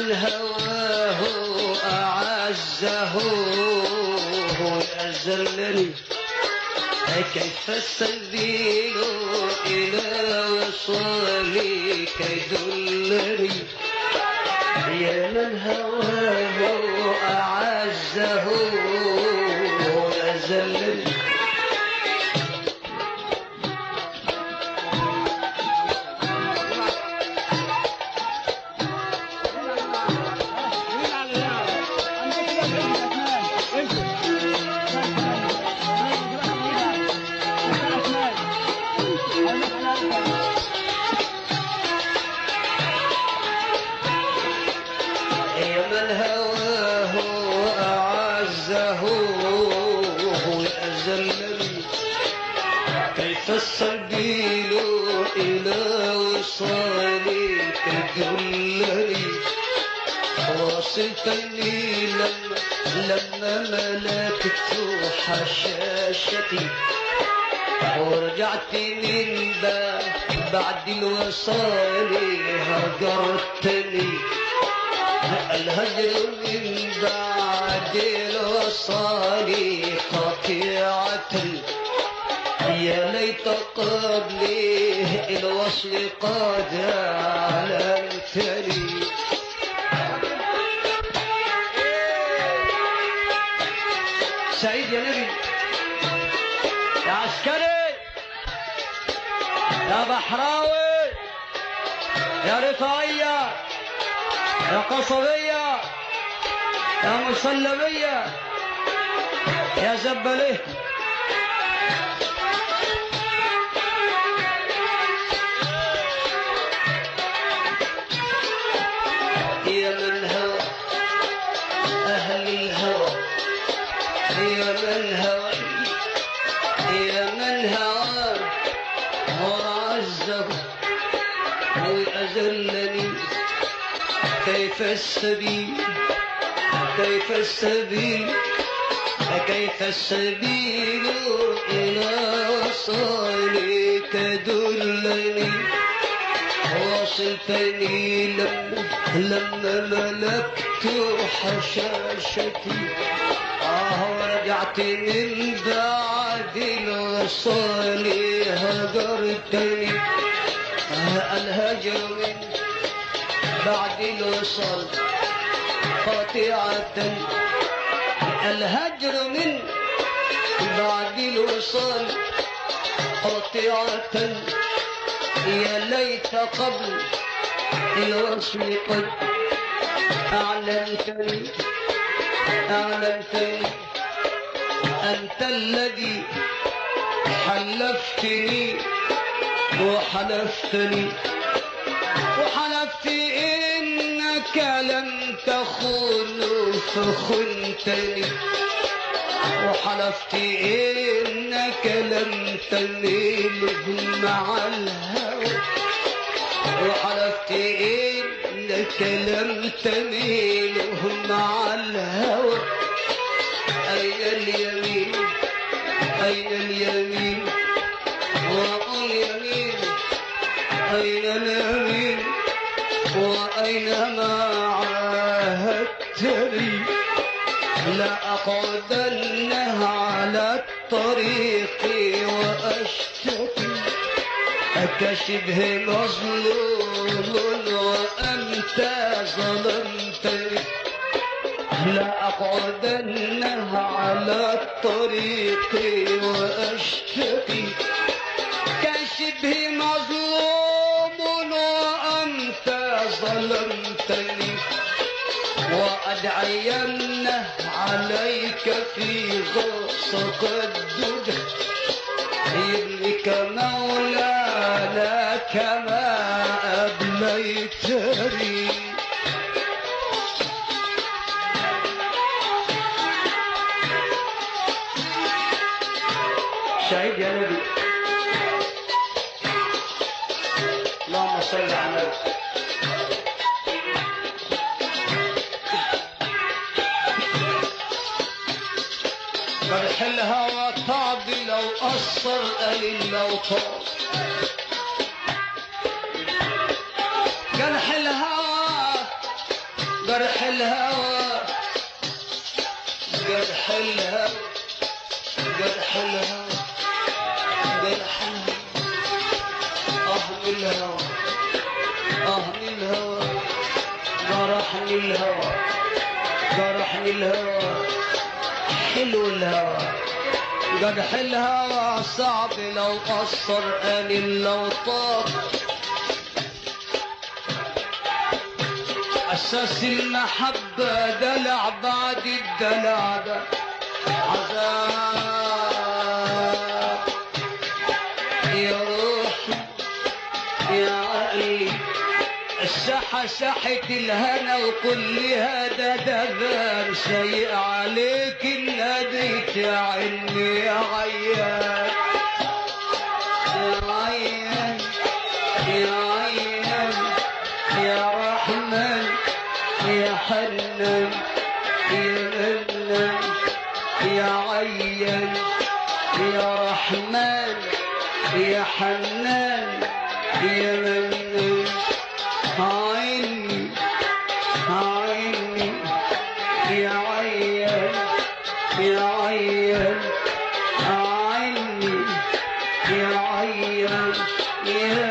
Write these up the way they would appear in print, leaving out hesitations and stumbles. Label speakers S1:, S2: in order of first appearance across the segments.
S1: من هواه أعزه أذلني كيف السبيل إلى وصالي كيدلني يا من هواه أعزه أذلني السبيل إلى وصالي تدلني واصلتني لما ملكت حشاشتي ورجعت من بعد الوصال هجرتني الهجر من بعد الوصال قطيعة يا ليت قبلي الوصل قد علمتني سعيد يا نبي يا عسكري يا بحراوي يا رفاعية يا قصبية يا مسلمية يا زبليه يا من هوى أهل الهوى يا من هوى يا من هوى وعزه وأذلني كيف السبيل كيف السبيل كيف السبيل إلى وصالي تدلني واصلتني لما ملكت حشاشتي ورجعت من بعد الوصال هجرتني الهجر من بعد الوصال قاطعة الهجر من بعد الوصال قاطعة يا ليت قبل الوصل قد أعلمتني أنت الذي حلفتني وحلفت إنك لم تخن فخنتني وحلفت إنك لم تميل مع الهوى وحلفت إنك لم تميل مع الهوى أين اليمين أين اليمين واليمين أين اليمين وأين ما عاهدتني لا أقعدن على الطريق وأشتكي كشبه مظلوم وأنت ظلمتني لا أقعدن على الطريق وأشتكي كشبه مظلوم وأنت ظلمتني وأدعين عليك في غصق الدجى إنك مولانا كما أبليتني شهيد يا نبي اللهم صل على النبي فرح الهوى تعب لو قصر قليل لو طار جرح الهوى جرح الهوى جرح الهوى جرح الهوى جرح الهوى من الهوى من الهوى جرحني الهوى جرحني الهوى حلو الهوى جرح الهوى صعب لو قصر قليل لو طاب أساس المحبة دلع بعد الدلع ده عذاب يا روحي يا عقلي الساحة ساحة الهنا وكلها دبان سيء عليك النبي تعني يا عيان يا عيان يا عيان يا رحمن يا حنان يا منان يا عيان يا رحمن يا حنان يا منان عيني عيني يا عيان يا عيان عيني يا عيان يا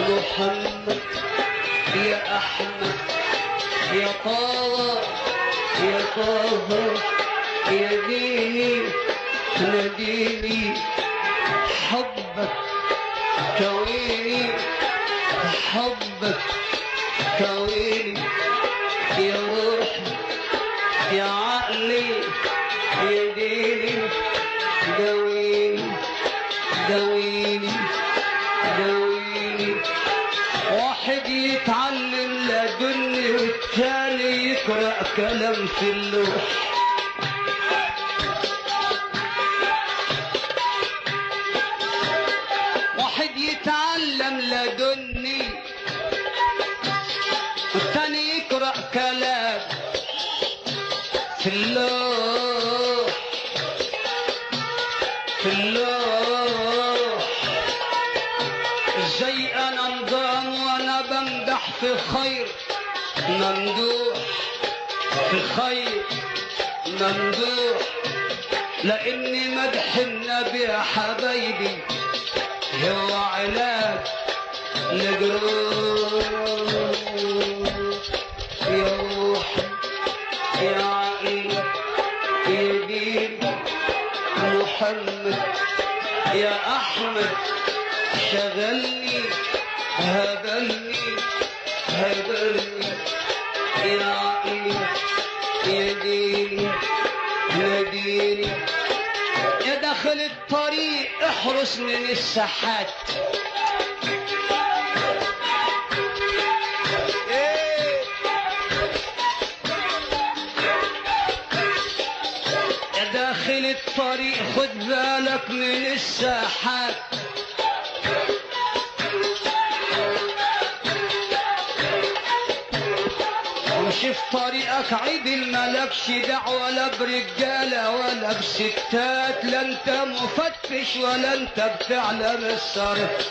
S1: محمد يا أحمد يا طه يا طه يا ديني ناديني حبك كويني حبك كويني يا روحي يا عقلي يا ديني داويني داويني داويني واحد يتعلم لدني والتاني يقرأ كلام في اللوح واحد يتعلم لدني والتاني يقرأ كلام في اللوح في اللوح ازاي انا نظام وانا بمدح في خير ممدوح في خير ممدوح لاني مدح النبي يا حبايبي هو علاج لجروح يا روحي يا عقلي يا دين محمد يا احمد شغلني هبلني هبلني يا عقلي يا ديني يا ديني يا داخل الطريق احرس من الساحات يا داخل الطريق خد بالك من الساحات امشي في طريقك عدل مالكش دعوة لا برجالة ولا بستات لا انت مفتش ولا انت بتعلم الصرف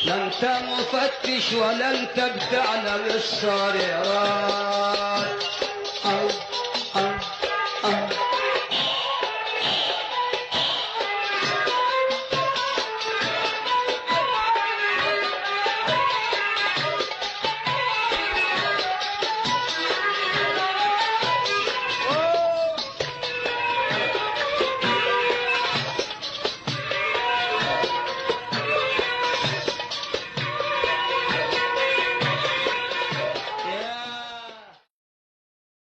S1: لا انت مفتش ولا انت بتعلم الصرف